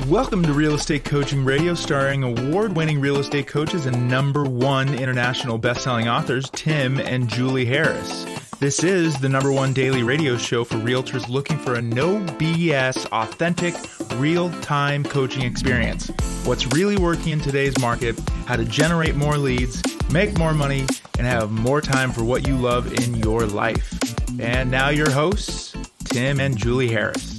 Welcome to Real Estate Coaching Radio, starring award-winning real estate coaches and #1 international best-selling authors, Tim and Julie Harris. This is the #1 daily radio show for realtors looking for a no BS, authentic, real-time coaching experience. What's really working in today's market, how to generate more leads, make more money, and have more time for what you love in your life. And now your hosts, Tim and Julie Harris.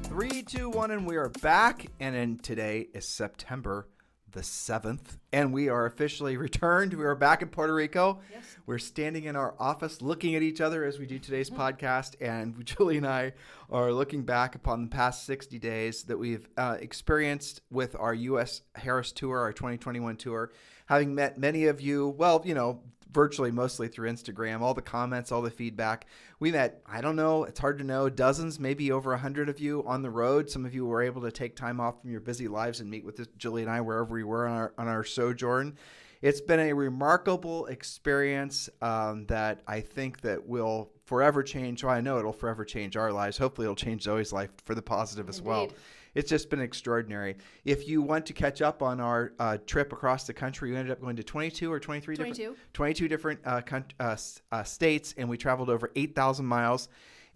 3, 2, 1, and we are back. And today is September the 7th, and we are officially returned. We are back in Puerto Rico. Yes. We're standing in our office looking at each other as we do today's podcast, and Julie and I are looking back upon the past 60 days that we've experienced with our U.S. Harris Tour, our 2021 tour, having met many of you, well, you know, virtually mostly through Instagram, all the comments, all the feedback. We met, I don't know, it's hard to know, dozens, maybe over 100 of you on the road. Some of you were able to take time off from your busy lives and meet with Julie and I wherever we were on our sojourn. It's been a remarkable experience that I think that will forever change. Well, I know it'll forever change our lives. Hopefully it'll change Zoe's life for the positive as well. It's just been extraordinary. If you want to catch up on our trip across the country, we ended up going to 22 or 23 22 different states, and we traveled over 8,000 miles.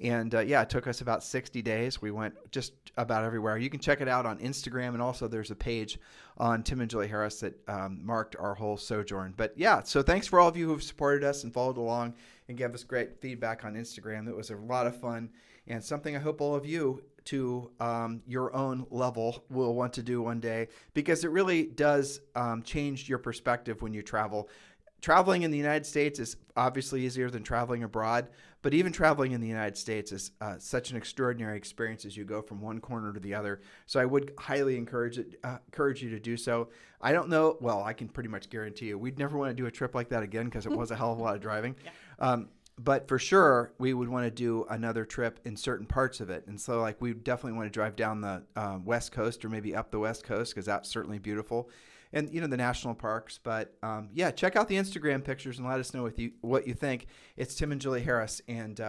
And it took us about 60 days. We went just about everywhere. You can check it out on Instagram, and also there's a page on Tim and Julie Harris that marked our whole sojourn. But yeah, so thanks for all of you who have supported us and followed along and gave us great feedback on Instagram. It was a lot of fun and something I hope all of you to your own level will want to do one day, because it really does change your perspective when you travel. Traveling in the United States is obviously easier than traveling abroad, but even traveling in the United States is such an extraordinary experience as you go from one corner to the other. So I would highly encourage you to do so. I don't know. Well, I can pretty much guarantee you we'd never want to do a trip like that again, because it was a hell of a lot of driving. Yeah. But for sure, we would want to do another trip in certain parts of it. And so we definitely want to drive down the West Coast, or maybe up the West Coast, because that's certainly beautiful. And, the national parks. But, check out the Instagram pictures and let us know what you think. It's Tim and Julie Harris, and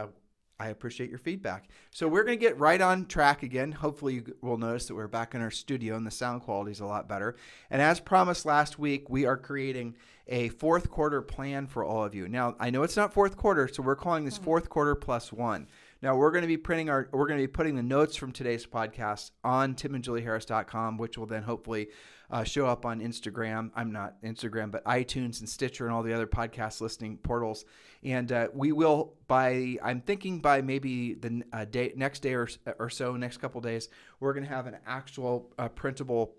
I appreciate your feedback. So we're going to get right on track again. Hopefully you will notice that we're back in our studio and the sound quality is a lot better. And as promised last week, we are creating a fourth quarter plan for all of you. Now, I know it's not fourth quarter, so we're calling this fourth quarter plus one. Now, we're going to be putting the notes from today's podcast on timandjulieharris.com, which will then hopefully show up on Instagram. I'm not Instagram, but iTunes and Stitcher and all the other podcast listening portals. And we will, I'm thinking by maybe the next day or so, next couple days, we're going to have an actual printable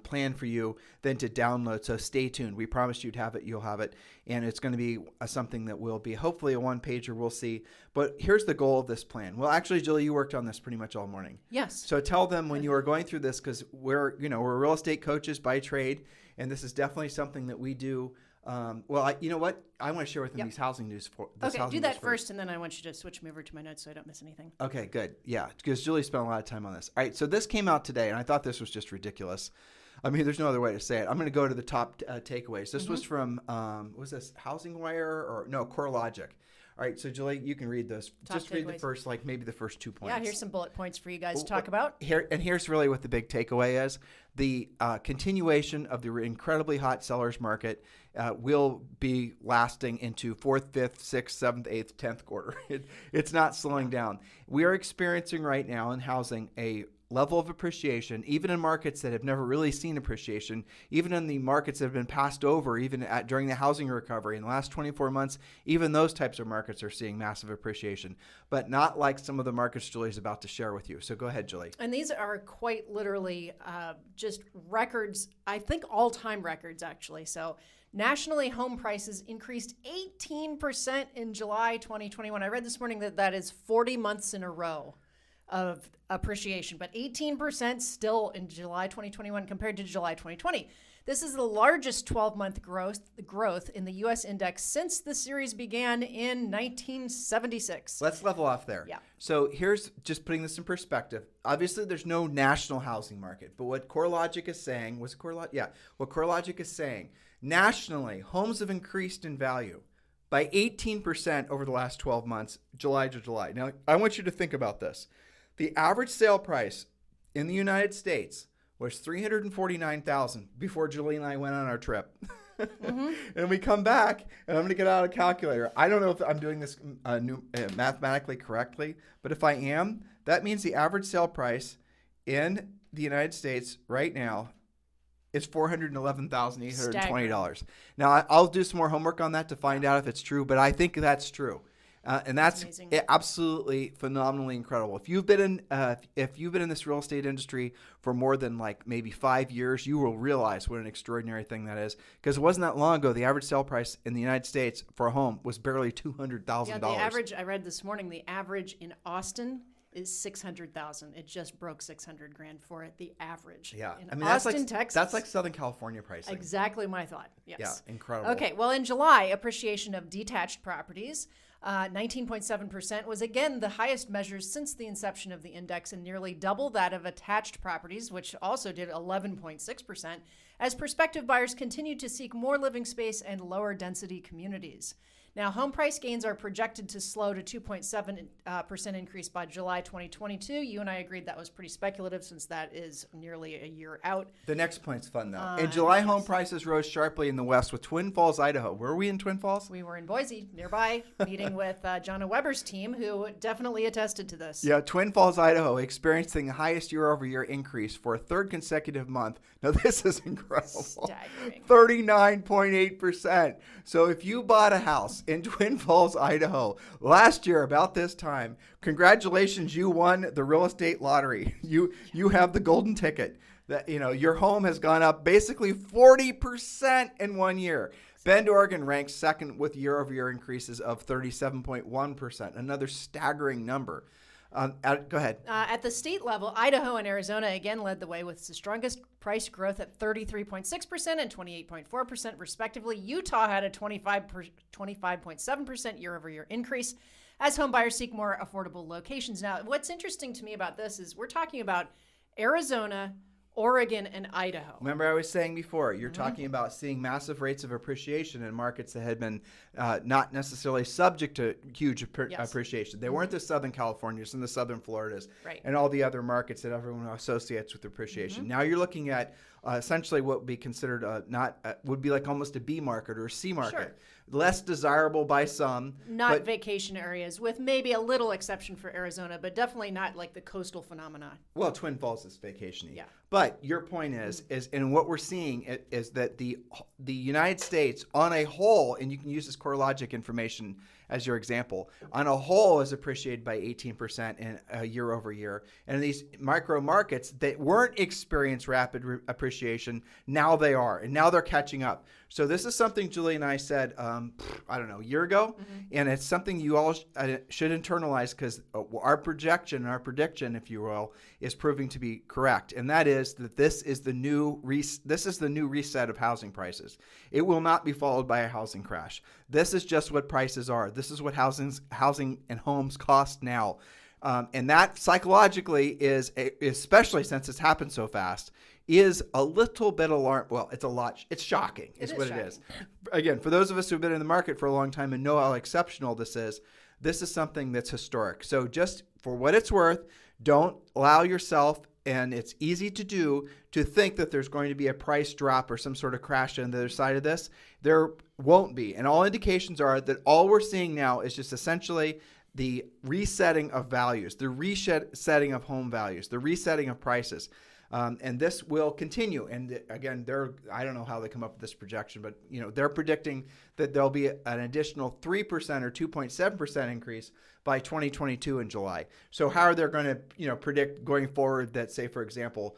plan for you then to download. So stay tuned. We promised you'd have it. You'll have it. And it's going to be something that will be hopefully a one-pager. We'll see. But here's the goal of this plan. Well, actually, Julie, you worked on this pretty much all morning. Yes. So tell them when you were going through this, because we're real estate coaches by trade, and this is definitely something that we do. You know what? I want to share with them these housing news. Do that first, and then I want you to switch me over to my notes so I don't miss anything. Okay, good. Yeah, because Julie spent a lot of time on this. All right, so this came out today, and I thought this was just ridiculous. I mean, there's no other way to say it. I'm going to go to the top takeaways. This was from, was this Housing Wire or no, CoreLogic. All right, so Julie, you can read those. Just read the first, maybe the first 2 points. Yeah, here's some bullet points for you guys to talk about. Here's really what the big takeaway is. The continuation of the incredibly hot sellers market will be lasting into 4th, 5th, 6th, 7th, 8th, 10th quarter. It's not slowing down. We are experiencing right now in housing a level of appreciation, even in markets that have never really seen appreciation, even in the markets that have been passed over, even during the housing recovery in the last 24 months, even those types of markets are seeing massive appreciation, but not like some of the markets Julie's about to share with you. So go ahead, Julie. And these are quite literally just records, I think all-time records, actually. So nationally, home prices increased 18% in July 2021. I read this morning that is 40 months in a row of appreciation, but 18% still in July 2021 compared to July 2020. This is the largest 12-month growth in the U.S. index since the series began in 1976. Let's level off there. Yeah. So here's just putting this in perspective. Obviously, there's no national housing market, but what CoreLogic is saying what CoreLogic is saying, nationally, homes have increased in value by 18% over the last 12 months, July to July. Now, I want you to think about this. The average sale price in the United States was 349,000 before Julie and I went on our trip. And we come back, and I'm going to get out a calculator. I don't know if I'm doing this mathematically correctly, but if I am, that means the average sale price in the United States right now is $411,820. Now, I'll do some more homework on that to find out if it's true, but I think that's true. And that's absolutely phenomenally incredible. If you've been in this real estate industry for more than like maybe 5 years, you will realize what an extraordinary thing that is. Because it wasn't that long ago, the average sale price in the United States for a home was barely $200,000. Yeah, the average, I read this morning, the average in Austin is $600,000. It just broke $600,000 for it. The average. Yeah, in Austin, Texas. That's like Southern California pricing. Exactly my thought. Yes. Yeah, incredible. Okay, well, in July, appreciation of detached properties, 19.7% was again the highest measure since the inception of the index, and nearly double that of attached properties, which also did 11.6%, as prospective buyers continued to seek more living space and lower density communities. Now, home price gains are projected to slow to 2.7% increase by July 2022. You and I agreed that was pretty speculative since that is nearly a year out. The next point's fun, though. In July, home prices rose sharply in the West with Twin Falls, Idaho. Were we in Twin Falls? We were in Boise, nearby, meeting with Jonna Weber's team, who definitely attested to this. Yeah, Twin Falls, Idaho, experiencing the highest year-over-year increase for a third consecutive month. Now, this is incredible. Staggering. 39.8%. So if you bought a house in Twin Falls, Idaho, last year about this time, congratulations, you won the real estate lottery. You have the golden ticket. That your home has gone up basically 40% in 1 year. Bend, Oregon ranks second with year-over-year increases of 37.1%. Another staggering number. Go ahead. At the state level, Idaho and Arizona again led the way with the strongest price growth at 33.6% and 28.4% respectively. Utah had a 25.7% year-over-year increase as home buyers seek more affordable locations. Now, what's interesting to me about this is we're talking about Arizona, Oregon, and Idaho. Remember I was saying before, you're talking about seeing massive rates of appreciation in markets that had been not necessarily subject to huge appreciation. They weren't the Southern Californias and the Southern Floridas and all the other markets that everyone associates with appreciation. Now you're looking at essentially what would be considered would be like almost a B market or a C market. Sure. Less desirable by some. Not vacation areas, with maybe a little exception for Arizona, but definitely not like the coastal phenomenon. Well, Twin Falls is vacation-y. Yeah. But your point is and what we're seeing is that the United States on a whole, and you can use this CoreLogic information as your example, on a whole is appreciated by 18% in year over year. And in these micro markets that weren't experiencing rapid appreciation, now they are, and now they're catching up. So this is something Julie and I said, a year ago, and it's something you all should internalize because our projection, our prediction, if you will, is proving to be correct, and that is that this is the new reset of housing prices. It will not be followed by a housing crash. This is just what prices are. This is what housing and homes cost now. And that psychologically is, especially since it's happened so fast, is a little bit alarming. Well, it's shocking. It's what it is. Again, for those of us who've been in the market for a long time and know how exceptional this is something that's historic. So just for what it's worth, don't allow yourself, and it's easy to do, to think that there's going to be a price drop or some sort of crash on the other side of this. There won't be. And all indications are that all we're seeing now is just essentially the resetting of values, the resetting of home values, the resetting of prices. And this will continue. And again, I don't know how they come up with this projection, but they're predicting that there'll be an additional 3% or 2.7% increase by 2022 in July. So how are they going to predict going forward that, say, for example,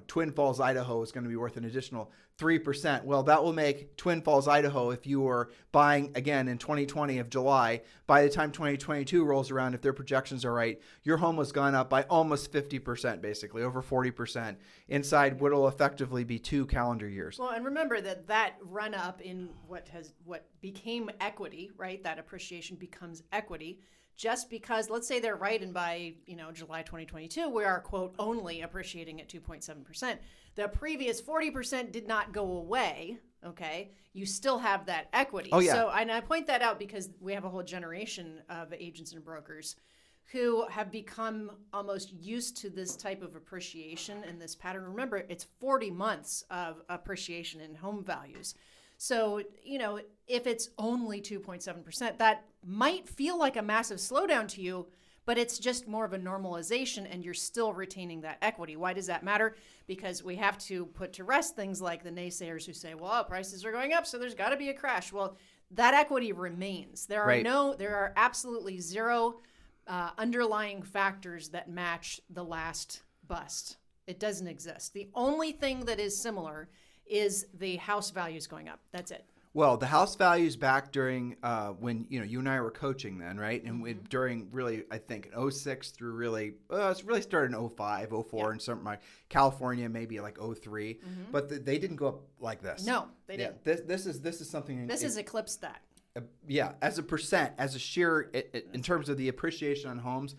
Twin Falls, Idaho is going to be worth an additional 3%. Well, that will make Twin Falls, Idaho, if you were buying again in 2020 of July, by the time 2022 rolls around, if their projections are right, your home has gone up by almost 50%, basically over 40% inside what will effectively be 2 calendar years. Well, and remember that run up in what became equity, right? That appreciation becomes equity. Just because, let's say they're right, and by July 2022, we are, quote, only appreciating at 2.7%. The previous 40% did not go away, okay? You still have that equity. Oh, yeah. So, and I point that out because we have a whole generation of agents and brokers who have become almost used to this type of appreciation and this pattern. Remember, it's 40 months of appreciation in home values. So, if it's only 2.7%, that might feel like a massive slowdown to you, but it's just more of a normalization and you're still retaining that equity. Why does that matter? Because we have to put to rest things like the naysayers who say, well, prices are going up, so there's got to be a crash. Well, that equity remains. There are absolutely zero underlying factors that match the last bust. It doesn't exist. The only thing that is similar is the house values going up. That's it. Well, the house values back during when you and I were coaching then, right? And during really, I think 06 through really, it's really started in 05, 04, and something like California maybe like 03, but they didn't go up like this. No, they didn't. This is something. This has eclipsed that. As a percent, as a sheer, in terms of the appreciation on homes,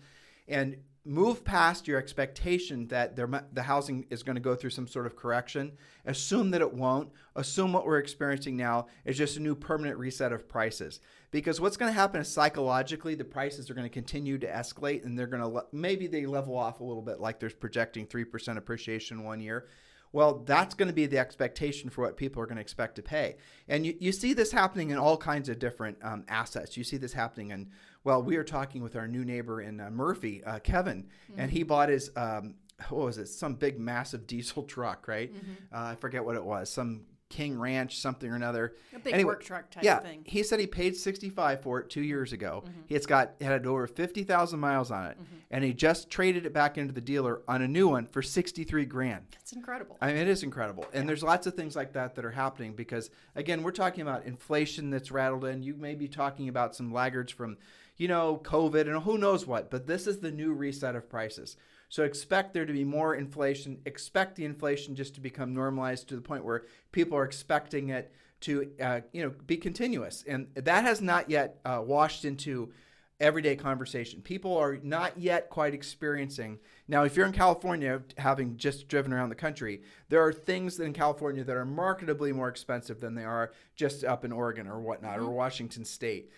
and move past your expectation that the housing is going to go through some sort of correction. Assume that it won't. Assume what we're experiencing now is just a new permanent reset of prices. Because what's going to happen is psychologically, the prices are going to continue to escalate, and they're going to maybe they level off a little bit, like there's projecting 3% appreciation 1 year. Well, that's going to be the expectation for what people are going to expect to pay. And you see this happening in all kinds of different assets. You see this happening in, well, we were talking with our new neighbor in Murphy, Kevin, and he bought his, what was it, some big massive diesel truck, right? I forget what it was, some King Ranch, something or another. A big work truck type thing. He said he paid $65 for it 2 years ago. It had over 50,000 miles on it, and he just traded it back into the dealer on a new one for $63,000. That's incredible. I mean, it is incredible, and there's lots of things like that are happening because, again, we're talking about inflation that's rattled in. You may be talking about some laggards from, COVID and who knows what, but this is the new reset of prices. So expect there to be more inflation. Expect the inflation just to become normalized to the point where people are expecting it to, be continuous. And that has not yet washed into everyday conversation. People are not yet quite experiencing. Now, if you're in California, having just driven around the country, there are things in California that are marketably more expensive than they are just up in Oregon or whatnot, or Washington State.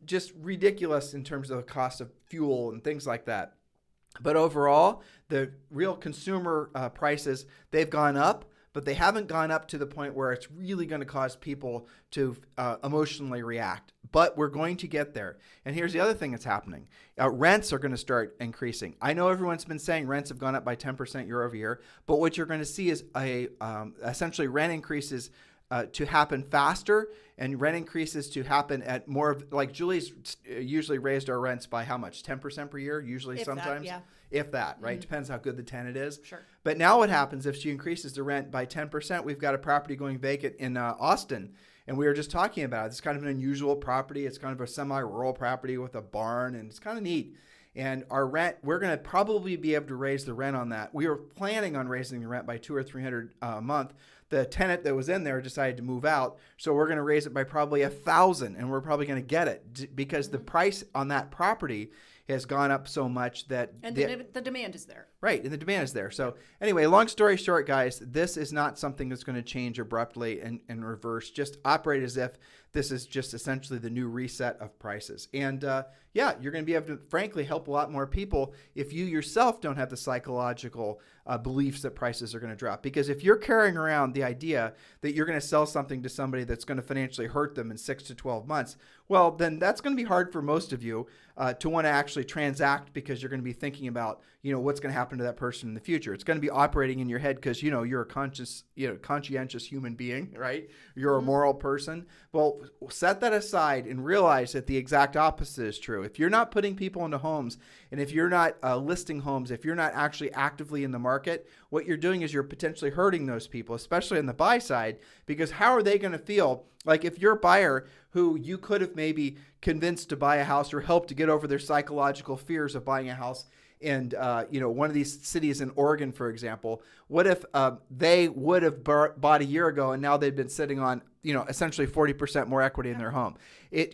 Just ridiculous in terms of the cost of fuel and things like that. But overall, the real consumer prices, they've gone up, but they haven't gone up to the point where it's really going to cause people to emotionally react. But we're going to get there. And here's the other thing that's happening. Rents are going to start increasing. I know everyone's been saying rents have gone up by 10% year over year, but what you're going to see is essentially rent increases to happen faster, and rent increases to happen at more of, like Julie's usually raised our rents by how much? 10% per year, usually, if sometimes? That, If that, right? Depends how good the tenant is. Sure. But now what happens if she increases the rent by 10%? We've got a property going vacant in Austin, and we were just talking about it. It's kind of an unusual property. It's kind of a semi-rural property with a barn, and it's kind of neat. And our rent, we're going to probably be able to raise the rent on that. We were planning on raising the rent by $200 or $300 a month. The tenant that was in there decided to move out, so we're going to raise it by probably $1,000, and we're probably going to get it because the price on that property has gone up so much that the demand is there. Right, and the demand is there. So anyway, long story short, guys, this is not something that's going to change abruptly and reverse. Just operate as if this is just essentially the new reset of prices. And you're going to be able to, frankly, help a lot more people if you yourself don't have the psychological beliefs that prices are going to drop. Because if you're carrying around the idea that you're going to sell something to somebody that's going to financially hurt them in 6 to 12 months, well, then that's going to be hard for most of you to want to actually transact, because you're going to be thinking about, what's going to happen to that person in the future. It's going to be operating in your head because, you're a conscientious human being, right? You're a moral person. Well, set that aside and realize that the exact opposite is true. If you're not putting people into homes, and if you're not listing homes, if you're not actually actively in the market, what you're doing is you're potentially hurting those people, especially on the buy side, because how are they going to feel? Like if you're a buyer who you could have maybe convinced to buy a house or helped to get over their psychological fears of buying a house in one of these cities in Oregon, for example, what if they would have bought a year ago and now they've been sitting on essentially 40% more equity in their home.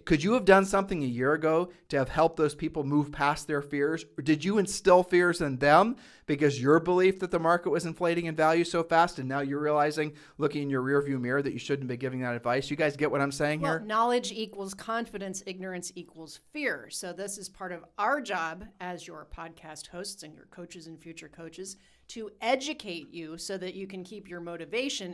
Could you have done something a year ago to have helped those people move past their fears? Or did you instill fears in them because your belief that the market was inflating in value so fast, and now you're realizing, looking in your rearview mirror, that you shouldn't be giving that advice? You guys get what I'm saying here? Knowledge equals confidence, ignorance equals fear. So this is part of our job as your podcast hosts and your coaches and future coaches to educate you so that you can keep your motivation.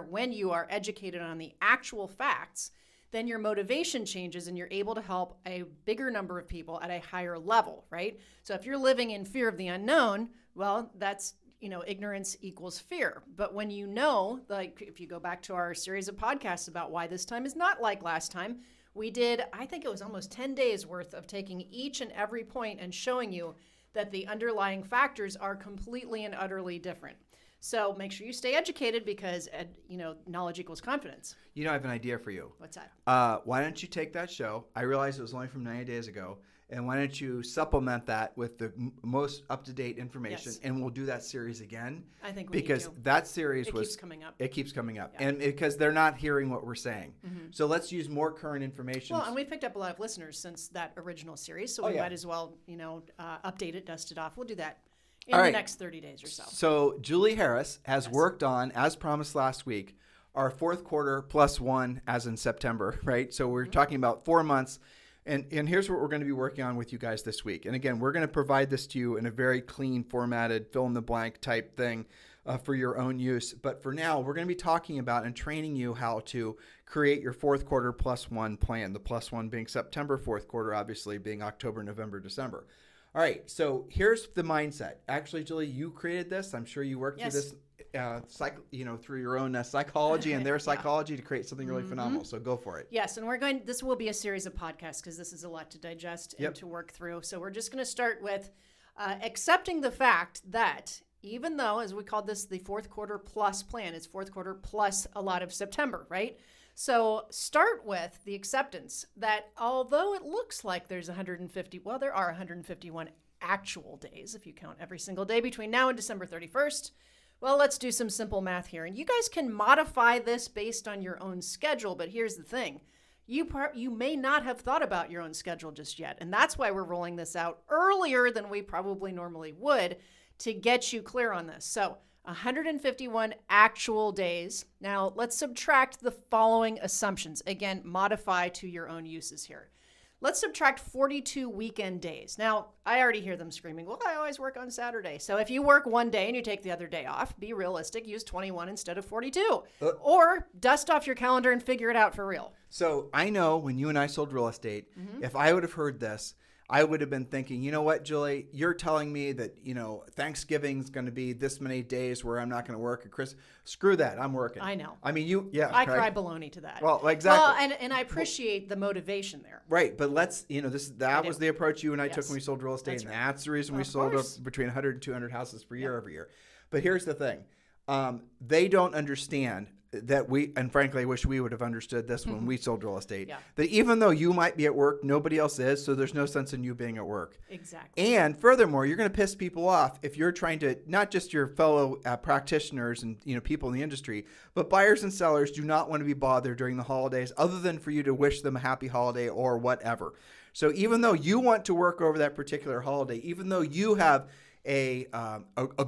When you are educated on the actual facts, then your motivation changes and you're able to help a bigger number of people at a higher level, right? So if you're living in fear of the unknown, well, that's, ignorance equals fear. But when like if you go back to our series of podcasts about why this time is not like last time, we did, I think it was almost 10 days worth of taking each and every point and showing you that the underlying factors are completely and utterly different. So make sure you stay educated because, knowledge equals confidence. I have an idea for you. What's that? Why don't you take that show? I realize it was only from 90 days ago. And why don't you supplement that with the most up-to-date information? Yes. And we'll do that series again. I think we because need to. That series keeps coming up. It keeps coming up. Yeah. And because they're not hearing what we're saying. Mm-hmm. So let's use more current information. Well, and we've picked up a lot of listeners since that original series. So we might as well, update it, dust it off. We'll do that in the next 30 days or so. So Julie Harris has worked on, as promised last week, our fourth quarter +1 as in September, right? So we're talking about 4 months. And here's what we're going to be working on with you guys this week. And again, we're going to provide this to you in a very clean, formatted, fill-in-the-blank type thing for your own use. But for now, we're going to be talking about and training you how to create your fourth quarter +1 plan. The +1 being September, fourth quarter obviously being October, November, December. All right, so here's the mindset. Actually, Julie, you created this. I'm sure you worked through this through your own psychology and their psychology to create something really phenomenal. So go for it. Yes, and this will be a series of podcasts because this is a lot to digest and to work through. So we're just going to start with accepting the fact that even though, as we called this, the fourth quarter plus plan, it's fourth quarter plus a lot of September, right? So start with the acceptance that although it looks like there's there are 151 actual days if you count every single day between now and December 31st. Well, let's do some simple math here. And you guys can modify this based on your own schedule, but here's the thing. You may not have thought about your own schedule just yet, and that's why we're rolling this out earlier than we probably normally would to get you clear on this. So 151 actual days. Now, let's subtract the following assumptions. Again, modify to your own uses here. Let's subtract 42 weekend days. Now, I already hear them screaming, well, I always work on Saturday. So if you work one day and you take the other day off, be realistic, use 21 instead of 42. Or dust off your calendar and figure it out for real. So I know when you and I sold real estate, if I would have heard this, I would have been thinking, you know what, Julie, you're telling me that, Thanksgiving's going to be this many days where I'm not going to work. Chris, screw that. I'm working. I know. I mean, I cry baloney to that. Well, exactly. Well, and I appreciate the motivation there. Right. But that was the approach you and I took when we sold real estate. That's and right. that's the reason we sold between 100 and 200 houses per year every year. But here's the thing. They don't understand that and frankly, I wish we would have understood this when we sold real estate, that even though you might be at work, nobody else is, so there's no sense in you being at work. Exactly. And furthermore, you're going to piss people off if you're trying to, not just your fellow practitioners and people in the industry, but buyers and sellers do not want to be bothered during the holidays other than for you to wish them a happy holiday or whatever. So even though you want to work over that particular holiday, even though you have a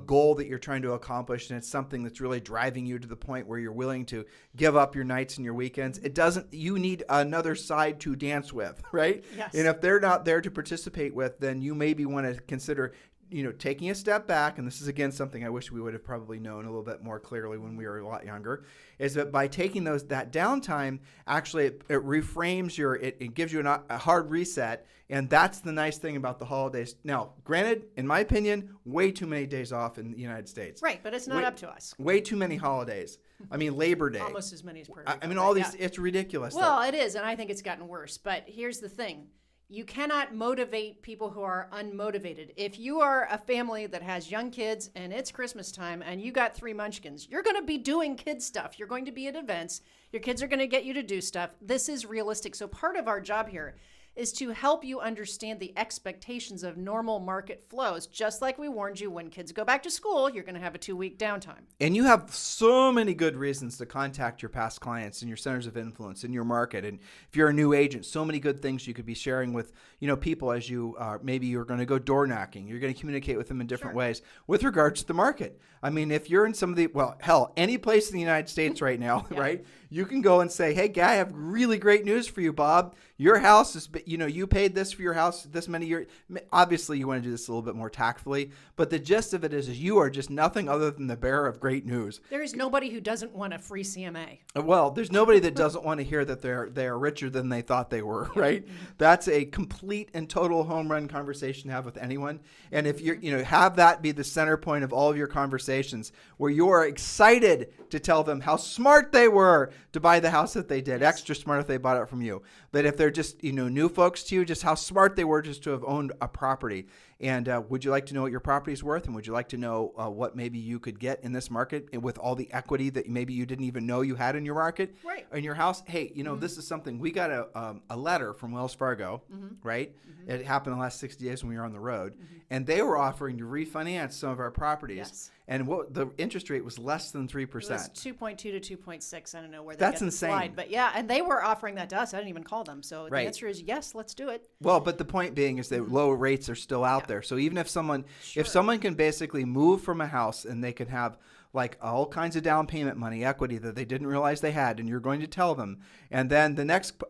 goal that you're trying to accomplish and it's something that's really driving you to the point where you're willing to give up your nights and your weekends, you need another side to dance with, right? Yes. And if they're not there to participate with, then you maybe want to consider taking a step back, and this is again something I wish we would have probably known a little bit more clearly when we were a lot younger, is that by taking that downtime, actually it reframes it gives you a hard reset, and that's the nice thing about the holidays. Now, granted, in my opinion, way too many days off in the United States. Right, but it's not up to us. Way too many holidays. I mean, Labor Day. Almost as many as Puerto Rico. I mean, all these, it's ridiculous. Well, it is, and I think it's gotten worse. But here's the thing. You cannot motivate people who are unmotivated. If you are a family that has young kids and it's Christmas time and you got 3 munchkins, you're going to be doing kid stuff. You're going to be at events. Your kids are going to get you to do stuff. This is realistic. So part of our job here is to help you understand the expectations of normal market flows. Just like we warned you, when kids go back to school, you're going to have a 2-week downtime. And you have so many good reasons to contact your past clients and your centers of influence in your market. And if you're a new agent, so many good things you could be sharing with, people as you maybe you're going to go door knocking. You're going to communicate with them in different ways with regards to the market. I mean, if you're in some of the, any place in the United States right now, right? You can go and say, hey, guy, I have really great news for you, Bob. Your house is, you paid this for your house this many years. Obviously, you want to do this a little bit more tactfully, but the gist of it is you are just nothing other than the bearer of great news. There is nobody who doesn't want a free CMA. Well, there's nobody that doesn't want to hear that they are richer than they thought they were, right? That's a complete and total home run conversation to have with anyone. And if you have that be the center point of all of your conversations, where you are excited to tell them how smart they were to buy the house that they did, extra smart if they bought it from you. But if they're just new folks to you, just how smart they were just to have owned a property. And would you like to know what your property is worth? And would you like to know what maybe you could get in this market with all the equity that maybe you didn't even know you had in your market, in your house? Hey, this is something. We got a letter from Wells Fargo, right? It happened in the last 60 days when we were on the road. And they were offering to refinance some of our properties. Yes. And the interest rate was less than 3%. It was 2.2 to 2.6. I don't know where that's get insane. The slide, but yeah, and they were offering that to us. I didn't even call them. So the answer is yes, let's do it. Well, but the point being is that low rates are still out there. So even if someone can basically move from a house and they can have like all kinds of down payment money, equity that they didn't realize they had, and you're going to tell them. And then the next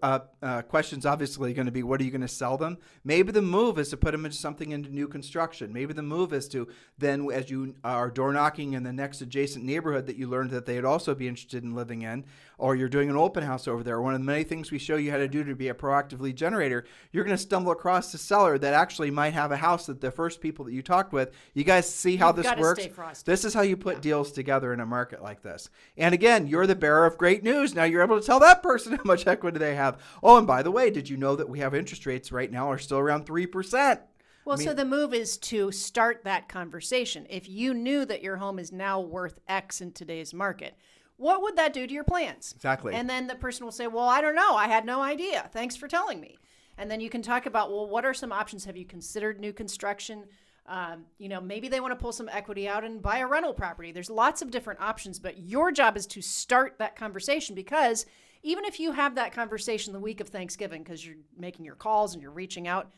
question is obviously going to be, what are you going to sell them? Maybe the move is to put them into something into new construction. Maybe the move is to then, as you are door knocking in the next adjacent neighborhood that you learned that they'd also be interested in living in, or you're doing an open house over there. One of the many things we show you how to do to be a proactive lead generator, you're going to stumble across a seller that actually might have a house that the first people that you talked with, you guys see how this works? This is how you put deals together in a market like this. And again, you're the bearer of great news. Now you're able to tell that person how much equity they have. Oh, and by the way, did you know that we have interest rates right now are still around 3%? Well, so the move is to start that conversation. If you knew that your home is now worth X in today's market, what would that do to your plans? Exactly. And then the person will say, well, I don't know. I had no idea. Thanks for telling me. And then you can talk about, well, what are some options? Have you considered new construction? Maybe they want to pull some equity out and buy a rental property. There's lots of different options, but your job is to start that conversation, because even if you have that conversation the week of Thanksgiving because you're making your calls and you're reaching out,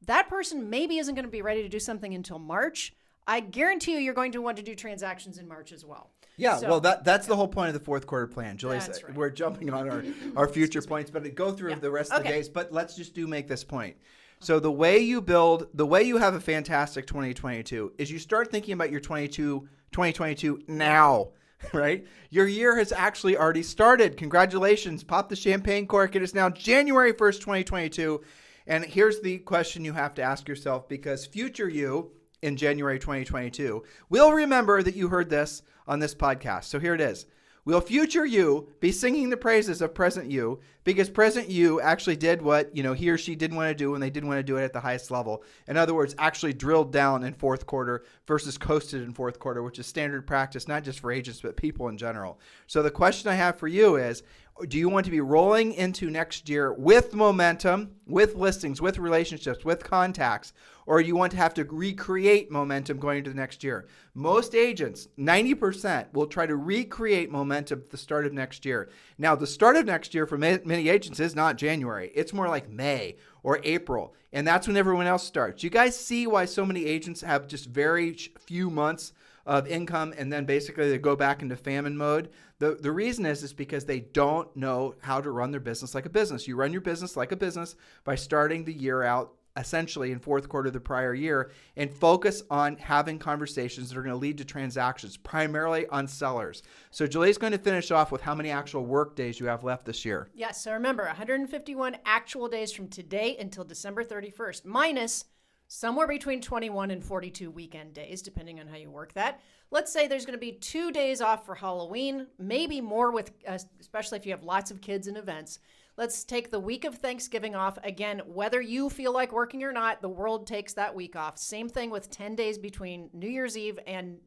that person maybe isn't going to be ready to do something until March. I guarantee you're going to want to do transactions in March as well. Yeah, so, that's the whole point of the fourth quarter plan. Julie, right. We're jumping on our future points, but go through the rest of the days. But let's just make this point. So the way you have a fantastic 2022 is you start thinking about your 2022 now, right? Your year has actually already started. Congratulations. Pop the champagne cork. It is now January 1st, 2022. And here's the question you have to ask yourself, because future you in January 2022 will remember that you heard this on this podcast. So here it is. Will future you be singing the praises of present you, because present you actually did what he or she didn't want to do when they didn't want to do it at the highest level? In other words, actually drilled down in fourth quarter versus coasted in fourth quarter, which is standard practice, not just for agents, but people in general. So the question I have for you is, do you want to be rolling into next year with momentum, with listings, with relationships, with contacts, or you want to have to recreate momentum going into the next year? Most agents, 90%, will try to recreate momentum at the start of next year. Now, the start of next year for many agents is not January. It's more like May or April, and that's when everyone else starts. You guys see why so many agents have just very few months of income, and then basically they go back into famine mode? The reason is because they don't know how to run their business like a business. You run your business like a business by starting the year out essentially in fourth quarter of the prior year, and focus on having conversations that are going to lead to transactions, primarily on sellers. So Julie's going to finish off with how many actual work days you have left this year. Yes, so remember, 151 actual days from today until December 31st, minus somewhere between 21 and 42 weekend days, depending on how you work that. Let's say there's going to be 2 days off for Halloween, maybe more, with especially if you have lots of kids and events. Let's take the week of Thanksgiving off. Again, whether you feel like working or not, the world takes that week off. Same thing with 10 days between New Year's Eve and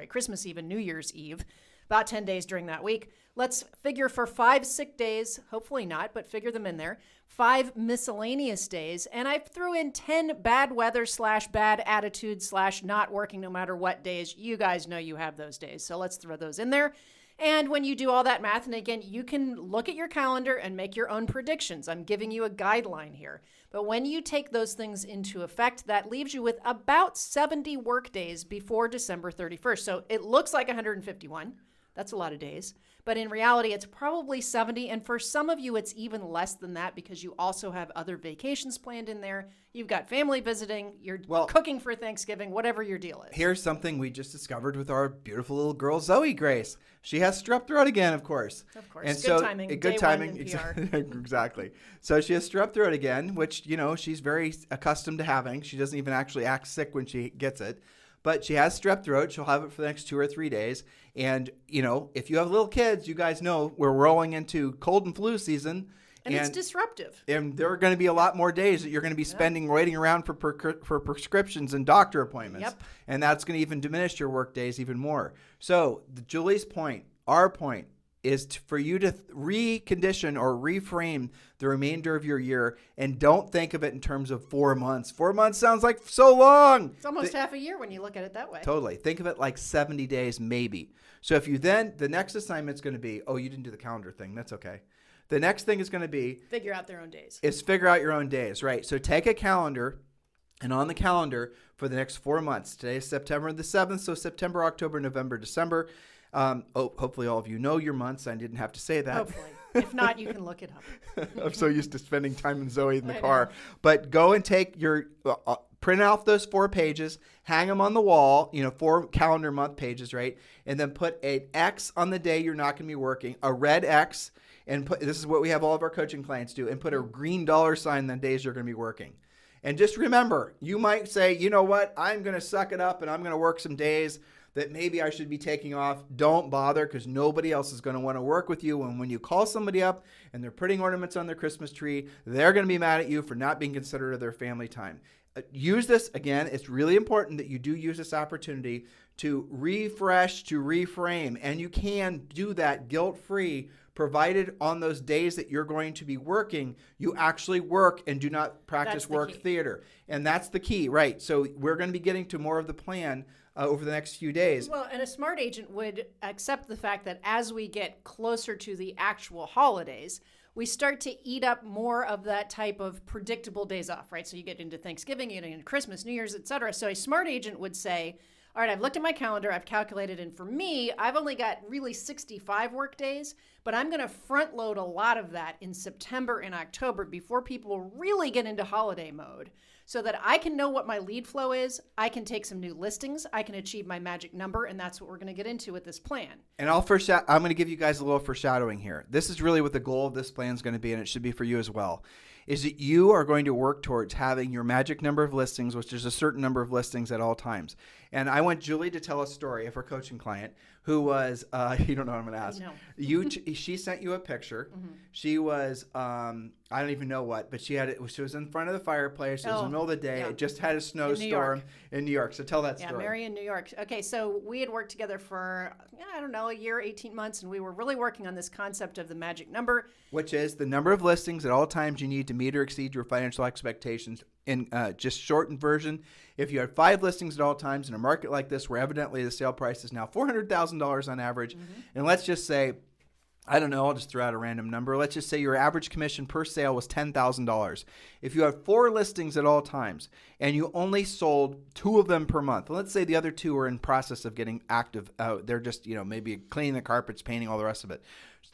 Christmas Eve and New Year's Eve. about 10 days during that week. Let's figure for 5 sick days, hopefully not, but figure them in there, 5 miscellaneous days, and I threw in 10 bad weather / bad attitude / not working no matter what days. You guys know you have those days, so let's throw those in there. And when you do all that math, and again, you can look at your calendar and make your own predictions. I'm giving you a guideline here. But when you take those things into effect, that leaves you with about 70 work days before December 31st. So it looks like 151. That's a lot of days. But in reality, it's probably 70. And for some of you, it's even less than that because you also have other vacations planned in there. You've got family visiting. You're cooking for Thanksgiving, whatever your deal is. Here's something we just discovered with our beautiful little girl, Zoe Grace. She has strep throat again, of course. Of course. And good timing. Good Day timing. One in PR. Exactly. So she has strep throat again, which, she's very accustomed to having. She doesn't even actually act sick when she gets it. But she has strep throat. She'll have it for the next 2 or 3 days. And, if you have little kids, you guys know we're rolling into cold and flu season. And it's disruptive. And there are going to be a lot more days that you're going to be spending waiting around for prescriptions and doctor appointments. Yep. And that's going to even diminish your work days even more. So Julie's point, our point, is for you to recondition or reframe the remainder of your year and don't think of it in terms of 4 months. 4 months sounds like so long. It's almost half a year when you look at it that way. Totally. Think of it like 70 days maybe. So if you then, the next assignment's going to be, you didn't do the calendar thing. That's okay. The next thing is going to be figure out their own days. Is figure out your own days, right? So take a calendar, and on the calendar for the next 4 months. Today is September the 7th, so September, October, November, December. Hopefully all of you know your months. I didn't have to say that. Hopefully. If not, you can look it up. I'm so used to spending time with Zoe in the car. But go and take your print off those 4 pages, hang them on the wall, 4 calendar month pages, right? And then put an X on the day you're not going to be working, a red X, and this is what we have all of our coaching clients do, and put a green $sign on the days you're going to be working. And just remember, you might say, you know what, I'm going to suck it up and I'm going to work some days that maybe I should be taking off. Don't bother, because nobody else is going to want to work with you. And when you call somebody up and they're putting ornaments on their Christmas tree, they're going to be mad at you for not being considerate of their family time. Use this, again, it's really important that you do use this opportunity to refresh, to reframe. And you can do that guilt-free, provided on those days that you're going to be working, you actually work and do not practice work theater. And that's the key, right? So we're going to be getting to more of the plan over the next few days. Well, and a smart agent would accept the fact that as we get closer to the actual holidays, we start to eat up more of that type of predictable days off, right? So you get into Thanksgiving, you get into Christmas, New Year's, et cetera. So a smart agent would say, all right, I've looked at my calendar, I've calculated, and for me, I've only got really 65 work days, but I'm going to front load a lot of that in September and October before people really get into holiday mode, so that I can know what my lead flow is, I can take some new listings, I can achieve my magic number, and that's what we're going to get into with this plan. And I'm going to give you guys a little foreshadowing here. This is really what the goal of this plan is going to be, and it should be for you as well, is that you are going to work towards having your magic number of listings, which is a certain number of listings at all times. And I want Julie to tell a story of her coaching client who was, you don't know what I'm going to ask. No. She sent you a picture. Mm-hmm. She was, I don't even know what, but she was in front of the fireplace. It was in the middle of the day. Yeah. It just had a snowstorm in New York. So tell that story. Yeah, Mary in New York. Okay, so we had worked together for, a year, 18 months, and we were really working on this concept of the magic number. Which is the number of listings at all times you need to meet or exceed your financial expectations. In just shortened version, if you have 5 listings at all times in a market like this, where evidently the sale price is now $400,000 on average, and let's just say, I don't know, I'll just throw out a random number. Let's just say your average commission per sale was $10,000. If you have 4 listings at all times and you only sold 2 of them per month, let's say the other 2 are in process of getting active. They're just, maybe cleaning the carpets, painting, all the rest of it.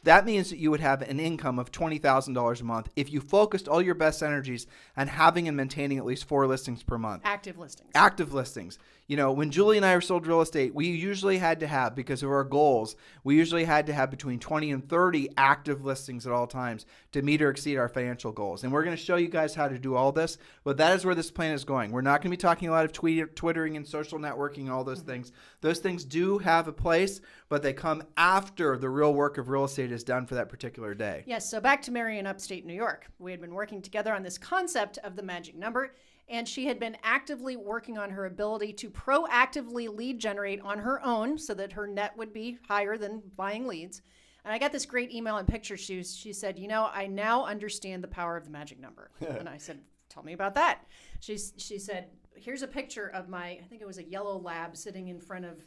That means that you would have an income of $20,000 a month if you focused all your best energies on having and maintaining at least 4 listings per month. Active listings. Active listings. When Julie and I sold real estate, we usually had to have, because of our goals, we usually had to have between 20 and 30 active listings at all times to meet or exceed our financial goals. And we're going to show you guys how to do all this, but that is where this plan is going. We're not going to be talking a lot of twittering and social networking and all those things. Those things do have a place, but they come after the real work of real estate is done for that particular day. Yes, so back to Mary in upstate New York. We had been working together on this concept of the magic number, and she had been actively working on her ability to proactively lead generate on her own so that her net would be higher than buying leads. And I got this great email and picture. She said, I now understand the power of the magic number. And I said, tell me about that. She said, here's a picture of I think it was a yellow lab sitting in front of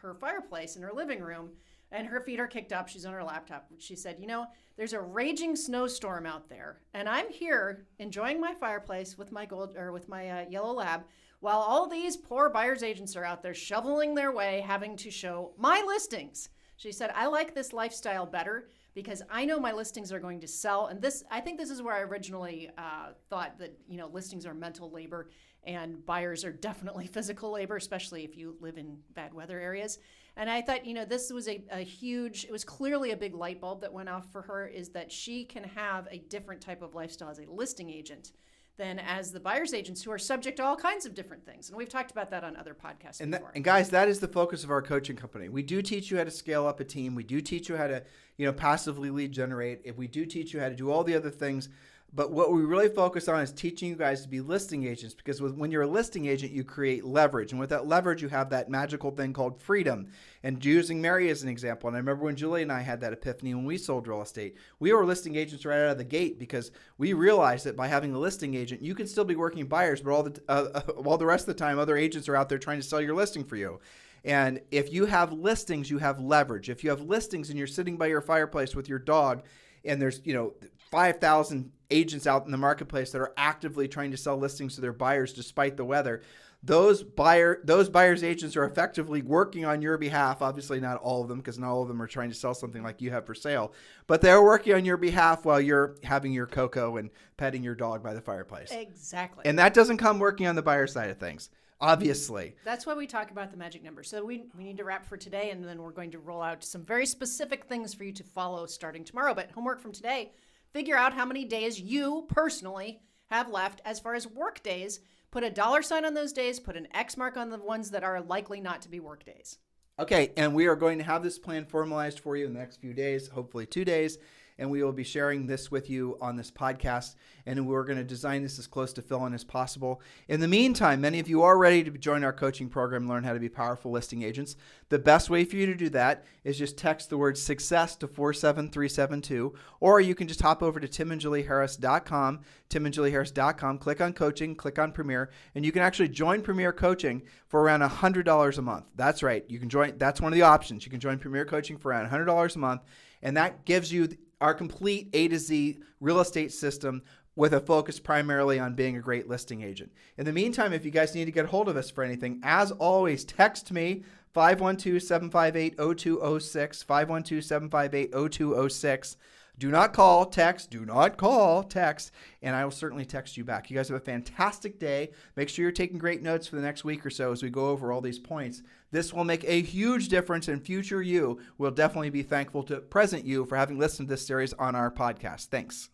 her fireplace in her living room, and her feet are kicked up. She's on her laptop. She said, there's a raging snowstorm out there, and I'm here enjoying my fireplace with my yellow lab, while all these poor buyer's agents are out there shoveling their way, having to show my listings. She said, I like this lifestyle better because I know my listings are going to sell. And I think this is where I originally thought that, listings are mental labor and buyers are definitely physical labor, especially if you live in bad weather areas. And I thought, this was it was clearly a big light bulb that went off for her, is that she can have a different type of lifestyle as a listing agent than as the buyer's agents, who are subject to all kinds of different things. And we've talked about that on other podcasts before. And guys, that is the focus of our coaching company. We do teach you how to scale up a team. We do teach you how to, passively lead generate. If we do teach you how to do all the other things. But what we really focus on is teaching you guys to be listing agents, because when you're a listing agent, you create leverage. And with that leverage, you have that magical thing called freedom. And using Mary as an example, and I remember when Julie and I had that epiphany when we sold real estate, we were listing agents right out of the gate, because we realized that by having a listing agent, you can still be working buyers, but all the rest of the time, other agents are out there trying to sell your listing for you. And if you have listings, you have leverage. If you have listings and you're sitting by your fireplace with your dog, and there's 5,000 agents out in the marketplace that are actively trying to sell listings to their buyers despite the weather, those buyers agents are effectively working on your behalf. Obviously not all of them, because not all of them are trying to sell something like you have for sale, but they're working on your behalf while you're having your cocoa and petting your dog by the fireplace. Exactly. And that doesn't come working on the buyer side of things, obviously. That's why we talk about the magic number. So we need to wrap for today, and then we're going to roll out some very specific things for you to follow starting tomorrow. But homework from today: figure out how many days you personally have left as far as work days. Put a $sign on those days. Put an X mark on the ones that are likely not to be work days. Okay, and we are going to have this plan formalized for you in the next few days, hopefully 2 days. And we will be sharing this with you on this podcast. And we're going to design this as close to fill-in as possible. In the meantime, many of you are ready to join our coaching program, learn how to be powerful listing agents. The best way for you to do that is just text the word success to 47372. Or you can just hop over to timandjulieharris.com, timandjulieharris.com, click on coaching, click on Premier, and you can actually join Premier Coaching for around $100 a month. That's right. You can join. That's one of the options. You can join Premier Coaching for around $100 a month. And that gives you our complete A to Z real estate system with a focus primarily on being a great listing agent. In the meantime, if you guys need to get a hold of us for anything, as always, text me, 512-758-0206, 512-758-0206. Do not call, text, and I will certainly text you back. You guys have a fantastic day. Make sure you're taking great notes for the next week or so as we go over all these points. This will make a huge difference, and future you will definitely be thankful to present you for having listened to this series on our podcast. Thanks.